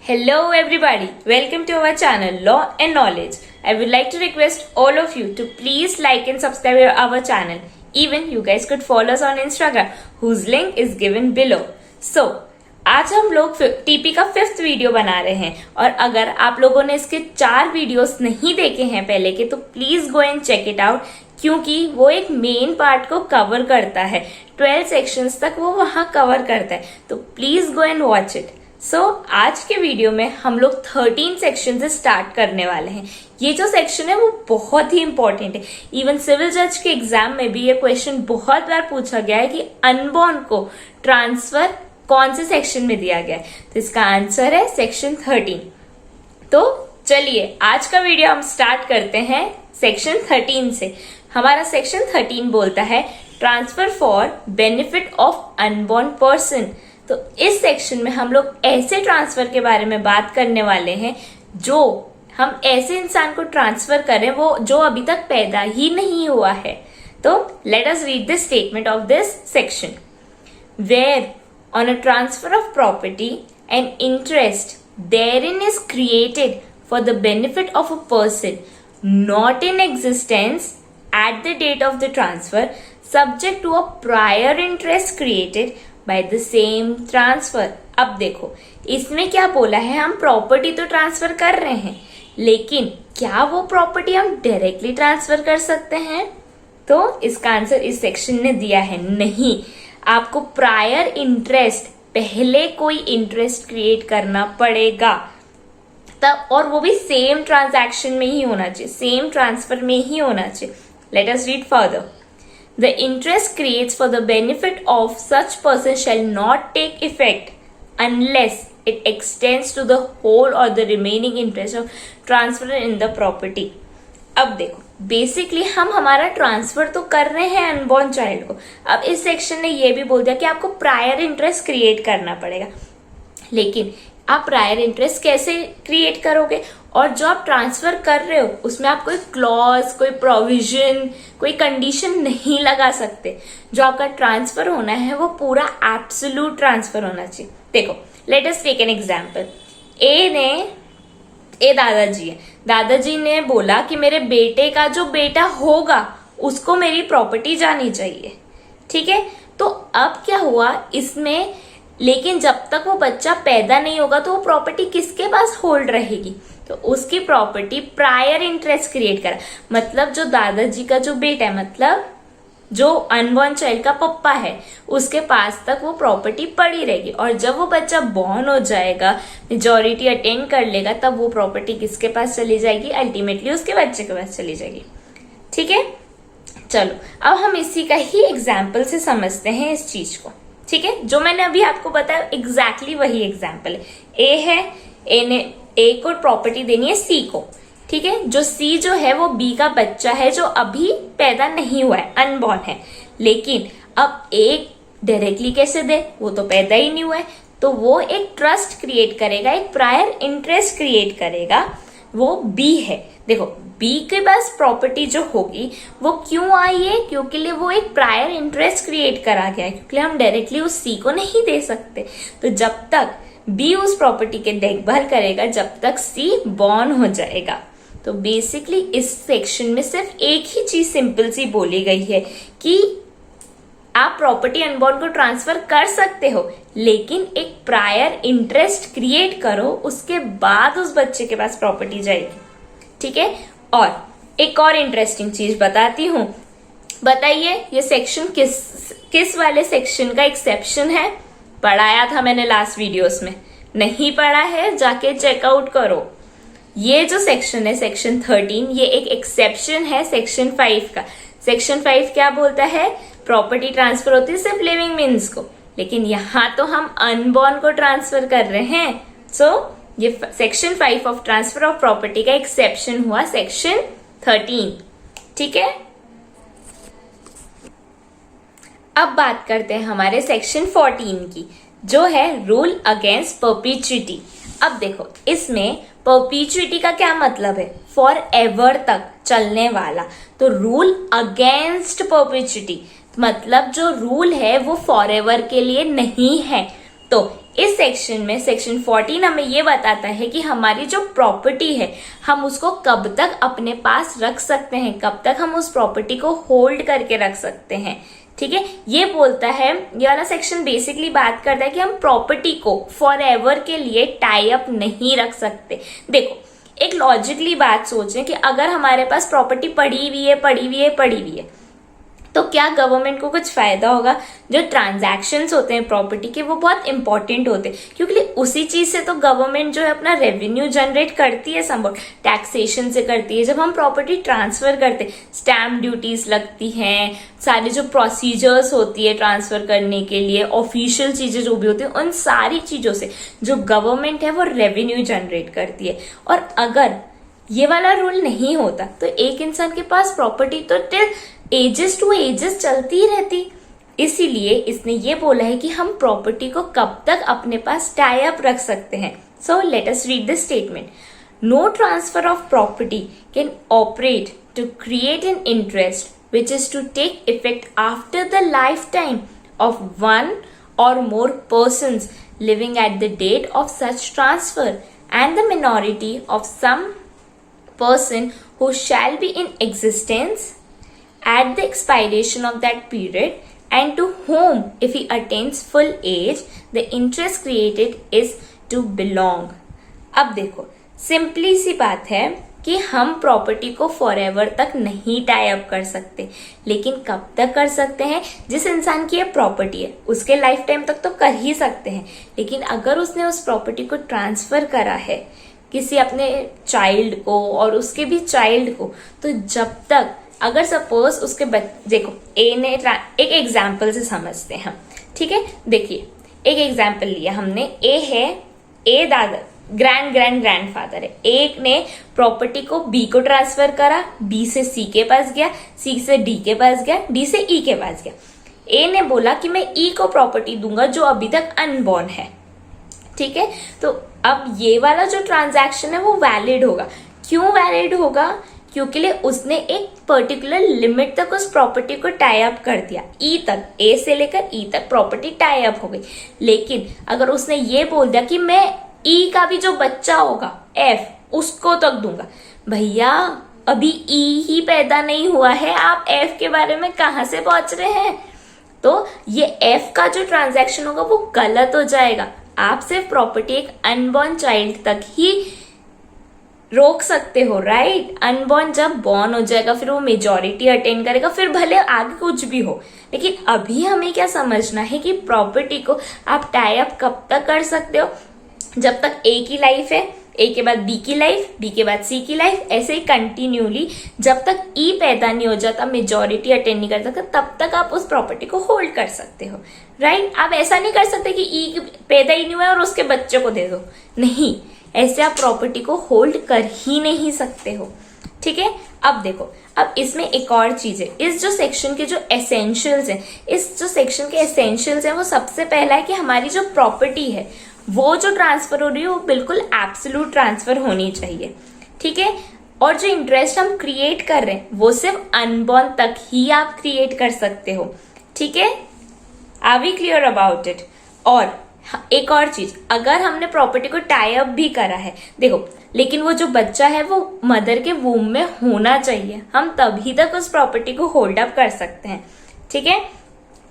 Hello everybody, welcome to our channel Law and Knowledge. I would like to request all of you to please like and subscribe our channel. Even you guys could follow us on Instagram whose link is given below. So, आज हम लोग TP का 5th video बना रहे हैं और अगर आप लोगों ने इसके 4 वीडियोस नहीं देखे हैं पहले के तो please go and check it out क्योंकि वो एक मेन पार्ट को कवर करता है। 12 सेक्शंस तक वो वहां कवर करता है, तो please go and watch it. आज के वीडियो में हम लोग 13 सेक्शन से स्टार्ट करने वाले हैं। ये जो सेक्शन है वो बहुत ही इंपॉर्टेंट है। इवन सिविल जज के एग्जाम में भी ये क्वेश्चन बहुत बार पूछा गया है कि अनबॉर्न को ट्रांसफर कौन से सेक्शन में दिया गया है, तो इसका आंसर है सेक्शन 13। तो चलिए आज का वीडियो हम स्टार्ट करते हैं सेक्शन 13 से। हमारा सेक्शन 13 बोलता है transfer for benefit of unborn person. तो इस सेक्शन में हम लोग ऐसे ट्रांसफर के बारे में बात करने वाले हैं जो हम ऐसे इंसान को ट्रांसफर करें वो जो अभी तक पैदा ही नहीं हुआ है। तो let us read the statement of this section. Where on a transfer of property and interest therein is created for the benefit of a person not in existence at the date of the transfer, subject to a prior interest created by the same transfer। अब देखो इसमें क्या बोला है, हम property तो transfer कर रहे हैं लेकिन क्या वो प्रॉपर्टी हम डायरेक्टली ट्रांसफर कर सकते हैं? तो इसका आंसर इस सेक्शन ने दिया है नहीं। आपको प्रायर इंटरेस्ट, पहले कोई इंटरेस्ट क्रिएट करना पड़ेगा तब, और वो भी सेम ट्रांजैक्शन में ही होना चाहिए, सेम ट्रांसफर में ही होना चाहिए। Late us read further. The interest creates for the benefit of such person shall not take effect unless it extends to the whole or the remaining interest of transfer in the property। अब देखो basically हम हमारा transfer तो कर रहे हैं unborn child को। अब इस सेक्शन ने ये भी बोल दिया कि आपको प्रायर इंटरेस्ट क्रिएट करना पड़ेगा, लेकिन आप प्रायर इंटरेस्ट कैसे क्रिएट करोगे? और जो आप ट्रांसफर कर रहे हो उसमें आप कोई क्लॉज, कोई प्रोविजन, कोई कंडीशन नहीं लगा सकते। जो आपका ट्रांसफर होना है वो पूरा एब्सोल्यूट ट्रांसफर होना चाहिए। देखो let us take an example. A दादाजी है, दादाजी ने बोला कि मेरे बेटे का जो बेटा होगा उसको मेरी प्रॉपर्टी जानी चाहिए, ठीक है। तो अब क्या हुआ इसमें, लेकिन जब तक वो बच्चा पैदा नहीं होगा तो वो प्रॉपर्टी किसके पास होल्ड रहेगी? तो उसकी प्रॉपर्टी प्रायर इंटरेस्ट क्रिएट करा, मतलब जो दादाजी का जो बेटा है, मतलब जो अनबॉर्न चाइल्ड का पप्पा है, उसके पास तक वो प्रॉपर्टी पड़ी रहेगी। और जब वो बच्चा बॉर्न हो जाएगा, मेजॉरिटी अटेंड कर लेगा, तब वो प्रॉपर्टी किसके पास चली जाएगी? अल्टीमेटली उसके बच्चे के पास चली जाएगी, ठीक है। चलो अब हम इसी का ही एग्जाम्पल से समझते हैं इस चीज को, ठीक है। जो मैंने अभी आपको बताया एग्जैक्टली वही एग्जाम्पल है। ए है, ए ने ए को प्रॉपर्टी देनी है सी को, ठीक है। जो सी जो है वो बी का बच्चा है जो अभी पैदा नहीं हुआ है, अनबॉर्न है, लेकिन अब ए डायरेक्टली कैसे दे? वो तो पैदा ही नहीं हुआ है। तो वो एक ट्रस्ट क्रिएट करेगा, एक प्रायर इंटरेस्ट क्रिएट करेगा, वो बी है। देखो बी के पास प्रॉपर्टी जो होगी वो क्यों आई है? क्योंकि वो एक प्रायर इंटरेस्ट क्रिएट करा गया है, क्योंकि हम डायरेक्टली उस सी को नहीं दे सकते। तो जब तक बी उस प्रॉपर्टी के देखभाल करेगा जब तक सी बॉर्न हो जाएगा। तो बेसिकली इस सेक्शन में सिर्फ एक ही चीज सिंपल सी बोली गई है कि आप प्रॉपर्टी अनबॉर्न को ट्रांसफर कर सकते हो, लेकिन एक प्रायर इंटरेस्ट क्रिएट करो, उसके बाद उस बच्चे के पास प्रॉपर्टी जाएगी, ठीक है। और एक और इंटरेस्टिंग चीज बताती हूँ। बताइए ये सेक्शन किस वाले सेक्शन का एक्सेप्शन है? पढ़ाया था मैंने लास्ट वीडियोस में, नहीं पढ़ा है जाके चेकआउट करो। ये जो सेक्शन है सेक्शन 13, ये एक एक्सेप्शन है सेक्शन 5 का। सेक्शन 5 क्या बोलता है? प्रॉपर्टी ट्रांसफर होती है सिर्फ लिविंग मीन्स को, लेकिन यहाँ तो हम अनबॉर्न को ट्रांसफर कर रहे हैं। सो ये section 5 of transfer of property का एक्सेप्शन हुआ सेक्शन 13, ठीक है। अब बात करते हैं हमारे सेक्शन 14 की, जो है रूल अगेंस्ट परपीचुइटी। अब देखो इसमें परपीचुइटी का क्या मतलब है? फॉर एवर तक चलने वाला। तो रूल अगेंस्ट परपीचुइटी मतलब जो रूल है वो फॉर एवर के लिए नहीं है। तो इस सेक्शन में सेक्शन 14 हमें ये बताता है कि हमारी जो प्रॉपर्टी है हम उसको कब तक अपने पास रख सकते हैं, कब तक हम उस प्रॉपर्टी को होल्ड करके रख सकते हैं। ठीक है, ये बोलता है, ये वाला सेक्शन बेसिकली बात करता है कि हम प्रॉपर्टी को फॉर एवर के लिए टाई अप नहीं रख सकते। देखो, एक लॉजिकली बात सोचें कि अगर हमारे पास प्रॉपर्टी पड़ी हुई है तो क्या गवर्नमेंट को कुछ फायदा होगा? जो ट्रांजैक्शंस होते हैं प्रॉपर्टी के वो बहुत इंपॉर्टेंट होते हैं, क्योंकि उसी चीज से तो गवर्नमेंट जो है अपना रेवेन्यू जनरेट करती है, समवॉट टैक्सेशन से करती है। जब हम प्रॉपर्टी ट्रांसफर करते, स्टैम्प ड्यूटीज लगती हैं, सारी जो प्रोसीजर्स होती है ट्रांसफर करने के लिए, ऑफिशियल चीजें जो भी होती है, उन सारी चीजों से जो गवर्नमेंट है वो रेवेन्यू जनरेट करती है। और अगर ये वाला रूल नहीं होता तो एक इंसान के पास प्रॉपर्टी तो टिल एजेस टू एजेस चलती ही रहती। इसीलिए इसने ये बोला है कि हम प्रॉपर्टी को कब तक अपने पास टाई अप रख सकते हैं। So let us read the statement. No transfer of property can operate to create an interest which is to take effect after the lifetime of one or more persons living at the date of such transfer and the minority of some person who shall be in existence at the expiration of that period and to whom, if he attains full age, the interest created is to belong. अब देखो, simply सी बात है कि हम property को forever तक नहीं tie up कर सकते, लेकिन कब तक कर सकते हैं? जिस इंसान की ये प्रॉपर्टी है उसके लाइफ टाइम तक तो कर ही सकते हैं, लेकिन अगर उसने उस प्रॉपर्टी को ट्रांसफर करा है किसी अपने चाइल्ड को और उसके भी चाइल्ड को, तो जब तक, अगर सपोज उसके देखो ए ने, एक एग्जाम्पल से समझते हैं हम, ठीक है। देखिए, एक एग्जाम्पल लिया हमने, ए है, ए दादा ग्रैंडफादर है, एक ने प्रॉपर्टी को बी को ट्रांसफर करा, बी से सी के पास गया, सी से डी के पास गया, डी से ई के पास गया। ए ने बोला कि मैं ई को प्रॉपर्टी दूंगा जो अभी तक अनबॉर्न है, ठीक है। तो अब ये वाला जो ट्रांजैक्शन है वो वैलिड होगा। क्यों वैलिड होगा? क्योंकि उसने एक पर्टिकुलर लिमिट तक उस प्रॉपर्टी को टाई अप कर दिया, ई तक, ए से लेकर ई तक प्रॉपर्टी टाई अप हो गई। लेकिन अगर उसने ये बोल दिया कि मैं ई का भी जो बच्चा होगा एफ, उसको तक दूंगा, भैया अभी ई ही पैदा नहीं हुआ है, आप एफ के बारे में कहां से पहुंच रहे हैं? तो ये एफ का जो ट्रांजैक्शन होगा वो गलत हो जाएगा। आप सिर्फ प्रॉपर्टी एक अनबॉर्न चाइल्ड तक ही रोक सकते हो, राइट। अनबॉर्न जब बॉर्न हो जाएगा फिर वो मेजॉरिटी अटेन करेगा, फिर भले आगे कुछ भी हो। लेकिन अभी हमें क्या समझना है कि प्रॉपर्टी को आप टाई अप कब तक कर सकते हो? जब तक ए की लाइफ है, ए के बाद बी की लाइफ, बी के बाद सी की लाइफ, ऐसे ही कंटिन्यूली जब तक ई पैदा नहीं हो जाता, मेजॉरिटी अटेंड नहीं कर सकता, तब तक आप उस प्रॉपर्टी को होल्ड कर सकते हो, राइट। आप ऐसा नहीं कर सकते कि ई पैदा ही नहीं हुआ और उसके बच्चे को दे दो, नहीं, ऐसे आप प्रॉपर्टी को होल्ड कर ही नहीं सकते हो, ठीक है। अब देखो, अब इसमें एक और चीज है, इस जो सेक्शन के जो एसेंशियल्स हैं, इस जो सेक्शन के एसेंशियल्स हैं, वो सबसे पहला है कि हमारी जो प्रॉपर्टी है वो जो ट्रांसफर हो रही है वो बिल्कुल एब्सोल्यूट ट्रांसफर होनी चाहिए, ठीक है। और जो इंटरेस्ट हम क्रिएट कर रहे हैं वो सिर्फ अनबॉर्न तक ही आप क्रिएट कर सकते हो, ठीक है। Are we clear about it? और एक और चीज, अगर हमने प्रॉपर्टी को टाई अप भी करा है, देखो, लेकिन वो जो बच्चा है वो मदर के वूम में होना चाहिए, हम तभी तक उस प्रॉपर्टी को होल्ड अप कर सकते हैं, ठीक है।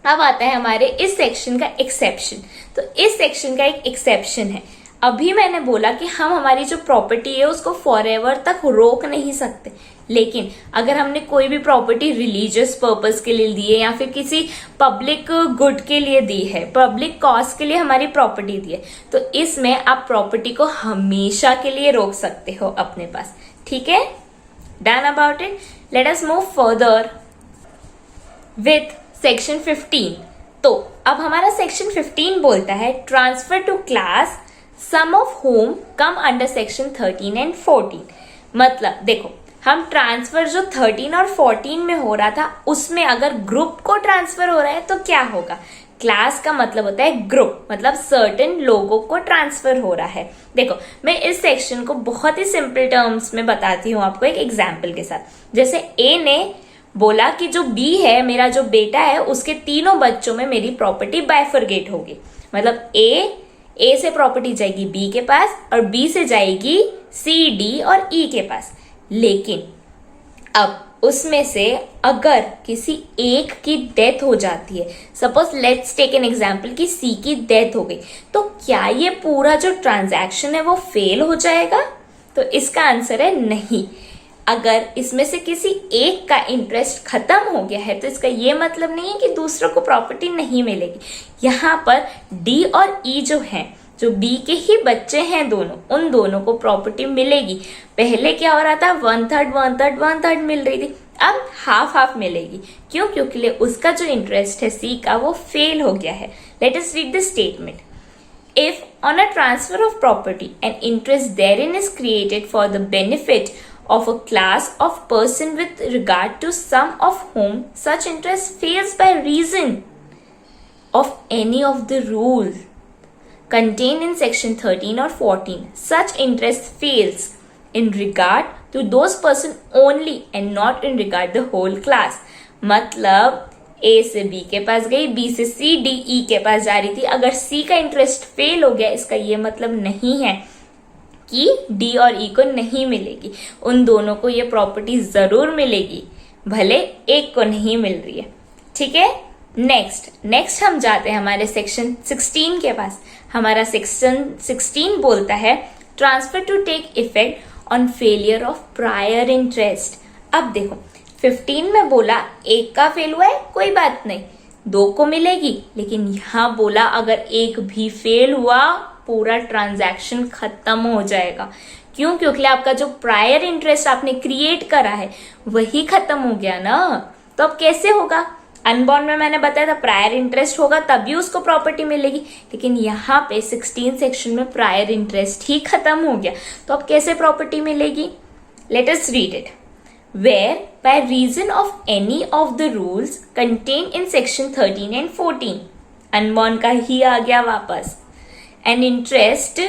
अब आता है हमारे इस सेक्शन का एक्सेप्शन। तो इस सेक्शन का एक एक्सेप्शन है, अभी मैंने बोला कि हम हमारी जो प्रॉपर्टी है उसको फॉरएवर तक रोक नहीं सकते, लेकिन अगर हमने कोई भी प्रॉपर्टी रिलीजियस पर्पस के लिए दी है या फिर किसी पब्लिक गुड के लिए दी है, पब्लिक कॉज के लिए हमारी प्रॉपर्टी दी है, तो इसमें आप प्रॉपर्टी को हमेशा के लिए रोक सकते हो अपने पास, ठीक है। Done about it. Let us move further with section 15। तो अब हमारा सेक्शन 15 बोलता है transfer to class some of home come under section 13 and 14। मतलब देखो, हम ट्रांसफर जो 13 और 14 में हो रहा था उसमें अगर ग्रुप को ट्रांसफर हो रहा है तो क्या होगा? क्लास का मतलब होता है ग्रुप, मतलब सर्टेन लोगों को ट्रांसफर हो रहा है। देखो, मैं इस सेक्शन को बहुत ही सिंपल टर्म्स में बताती हूँ आपको एक एग्जाम्पल के साथ। जैसे ए ने बोला कि जो बी है, मेरा जो बेटा है, उसके तीनों बच्चों में मेरी प्रॉपर्टी बाइफरगेट होगी। मतलब ए ए से प्रॉपर्टी जाएगी बी के पास और बी से जाएगी सी, डी और ई के पास। लेकिन अब उसमें से अगर किसी एक की डेथ हो जाती है, suppose let's take an example कि सी की डेथ हो गई, तो क्या ये पूरा जो ट्रांजैक्शन है वो फेल हो जाएगा? तो इसका आंसर है नहीं। अगर इसमें से किसी एक का इंटरेस्ट खत्म हो गया है तो इसका ये मतलब नहीं है कि दूसरों को प्रॉपर्टी नहीं मिलेगी। यहाँ पर डी और ई जो हैं, जो बी के ही बच्चे हैं दोनों, उन दोनों को प्रॉपर्टी मिलेगी। पहले क्या हो रहा था, 1/3 1/3 1/3 मिल रही थी, अब हाफ हाफ मिलेगी। क्यों? क्योंकि उसका जो इंटरेस्ट है सी का वो फेल हो गया है। Late us read the statement. If on a transfer of property an interest therein is created for the benefit of a class of person with regard to some of whom such interest fails by reason of any of the rules contained in section 13 or 14, such interest fails in regard to those person only and not in regard the whole class. मतलब ए से B के पास गई, B से सी, D, ई के पास जा रही थी। अगर सी का इंटरेस्ट फेल हो गया, इसका ये मतलब नहीं है कि डी और ई को नहीं मिलेगी। उन दोनों को ये प्रॉपर्टी जरूर मिलेगी, भले एक को नहीं मिल रही है। ठीक है, नेक्स्ट हम जाते हैं हमारे सेक्शन 16 के पास। हमारा सेक्शन 16 बोलता है transfer to take effect on failure of prior interest. अब देखो 15 में बोला एक का फेल हुआ है, कोई बात नहीं, 2 को मिलेगी। लेकिन यहां बोला अगर एक भी फेल हुआ पूरा ट्रांजैक्शन खत्म हो जाएगा। क्यों? क्योंकि आपका जो प्रायर इंटरेस्ट आपने क्रिएट करा है वही खत्म हो गया ना। तो अब कैसे होगा? अनबॉर्न में मैंने बताया था प्रायर इंटरेस्ट होगा तभी उसको प्रॉपर्टी मिलेगी, लेकिन यहाँ पे 16 सेक्शन में प्रायर इंटरेस्ट ही खत्म हो गया। तो अब कैसे प्रॉपर्टी मिलेगी? Late us read it. Where by reason of any of the rules contained in section 13 and 14, unborn का ही आ गया वापस, an interest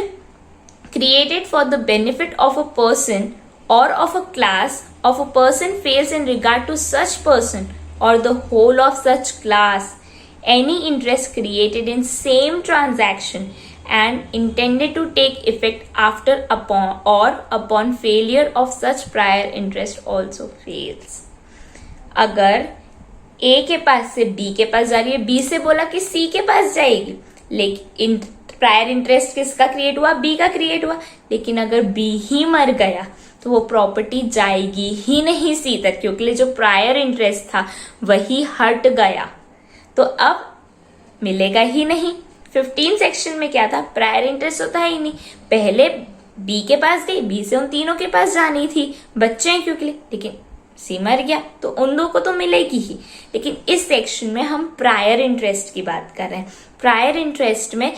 created for the benefit of a person or of a class of a person fails in regard to such person or the whole of such class, any interest created in same transaction and intended to take effect after upon failure of such prior interest also fails. अगर A के पास से B के पास जा रही है, B से बोला कि C के पास जाएगी, लेकिन प्रायर इंटरेस्ट किसका क्रिएट हुआ? B का क्रिएट हुआ। लेकिन अगर B ही मर गया तो वो प्रॉपर्टी जाएगी ही नहीं C तक, क्योंकि जो प्रायर इंटरेस्ट था वही हट गया, तो अब मिलेगा ही नहीं। 15 सेक्शन में क्या था? प्रायर इंटरेस्ट तो था ही नहीं, पहले बी के पास गई, बी से उन तीनों के पास जानी थी, बच्चे हैं क्योंकि, लेकिन सी मर गया तो उन दो को तो मिलेगी ही। लेकिन इस सेक्शन में हम प्रायर इंटरेस्ट की बात कर रहे हैं। प्रायर इंटरेस्ट में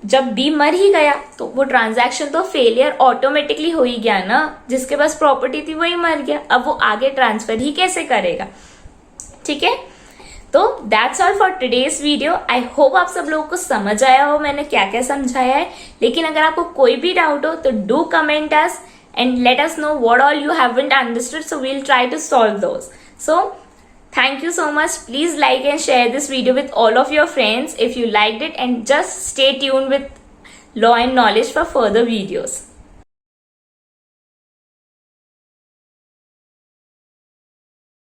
जब बी मर ही गया तो वो ट्रांजैक्शन तो फेलियर ऑटोमेटिकली हो ही गया ना, जिसके पास प्रॉपर्टी थी वही मर गया, अब वो आगे ट्रांसफर ही कैसे करेगा? ठीक है, तो that's all for today's video. I hope आप सब लोगों को समझ आया हो मैंने क्या क्या समझाया है। लेकिन अगर आपको कोई भी डाउट हो तो do comment us and let us know what all you haven't understood, so we'll try to solve those. So thank you so much. Please like and share this video with all of your friends if you liked it, and just stay tuned with Law and Knowledge for further videos.